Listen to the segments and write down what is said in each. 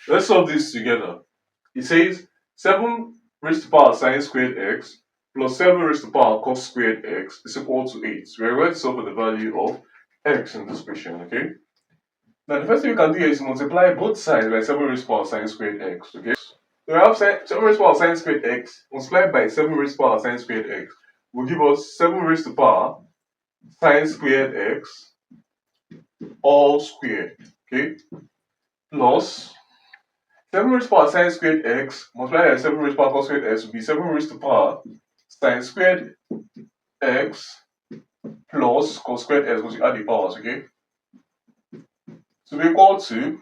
Let's solve this together. It says 7 raised to the power sine squared x plus 7 raised to the power cos squared x is equal to 8. So we're going to solve for the value of x in this question, okay? Now the first thing we can do here is multiply both sides by 7 raised to the power sine squared x, okay? So we have 7 raised to the power sine squared x multiplied by 7 raised to the power sine squared x will give us 7 raised to the power sine squared x all squared, okay? Plus 7 raised to the power sine squared x multiplied by 7 raised to the power cos squared x will be 7 raised to the power sine squared x plus cos squared x, because you add the powers, okay? So we equal to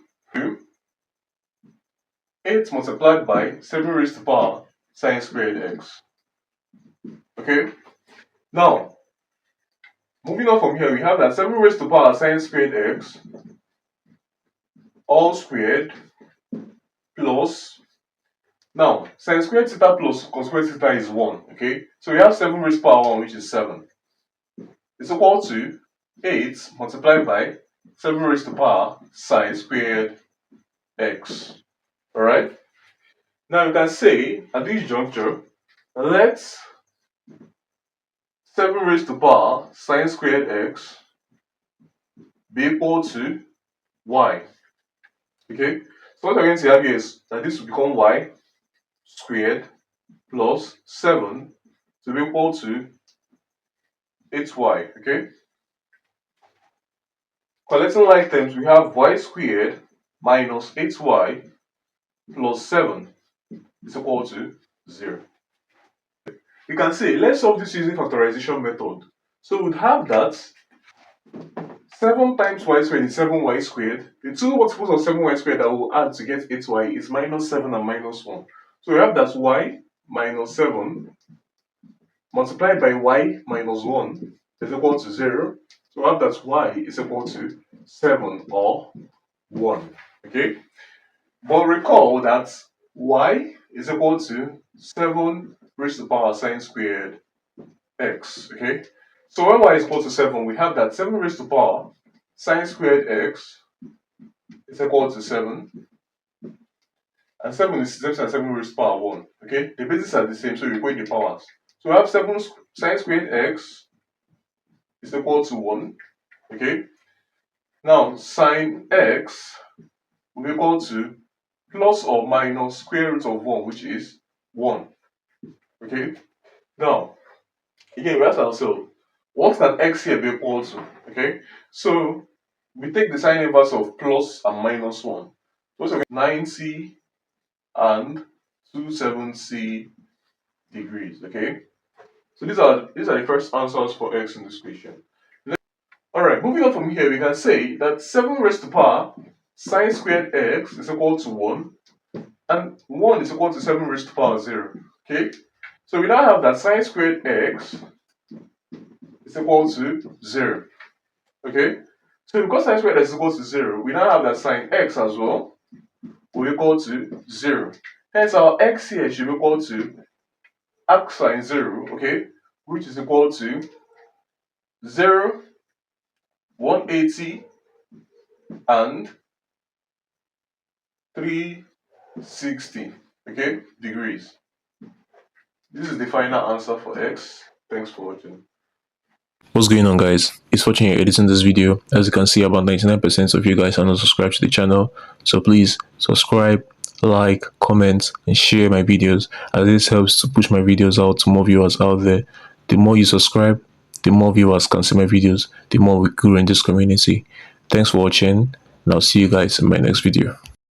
8 multiplied by 7 raised to the power sine squared x. Okay? Now, moving on from here, we have that 7 raised to the power sine squared x all squared plus, now sine squared theta plus cos squared theta is 1, okay? So we have 7 raised to the power 1, which is 7. It's equal to 8 multiplied by 7 raised to the power sine squared x. Alright? Now you can say at this juncture, let 7 raised to the power sine squared x be equal to y. Okay? So what we're going to have here is that this will become y squared plus 7 to be equal to 8y. Okay? Collecting like terms, we have y squared minus 8y plus 7 is equal to 0. We can say, let's solve this using factorization method. So we'd have that 7 times y squared is 7y squared. The two multiples of 7y squared that we'll add to get 8y is minus 7 and minus 1. So we have that y minus 7 multiplied by y minus 1 is equal to 0. So we have that y is equal to 7 or 1. Okay? But recall that y is equal to 7 raised to the power sine squared x. Okay? So when y is equal to 7, we have that 7 raised to the power sine squared x is equal to 7. And 7 is the same as 7 raised to the power 1. Okay? The bases are the same, so we equate the powers. So we have 7 sine squared x is equal to 1. Okay? Now sine x will be equal to plus or minus square root of 1, which is 1. Okay? Now, again, we ask ourselves, what can x here be equal to? Okay? So, we take the sine inverse of plus and minus 1. So, 90 and 270 degrees. Okay? So, these are the first answers for x in this question. Alright, moving on from here, we can say that 7 raised to the power sine squared x is equal to 1, and 1 is equal to 7 raised to the power 0. Okay? So we now have that sine squared x is equal to 0. Okay? So because sine squared x is equal to 0, we now have that sine x as well will equal to 0. Hence our x here should be equal to arc sine 0, okay? Which is equal to 0, 180, and 360, okay, degrees. This is the final answer for x. Thanks for watching. What's going on, guys? It's Fortune here editing this video. As you can see, about 99% of you guys are not subscribed to the channel, so please subscribe, like, comment, and share my videos, as this helps to push my videos out to more viewers out there. The more you subscribe, the more viewers can see my videos, the more we grow in this community. Thanks for watching, and I'll see you guys in my next video.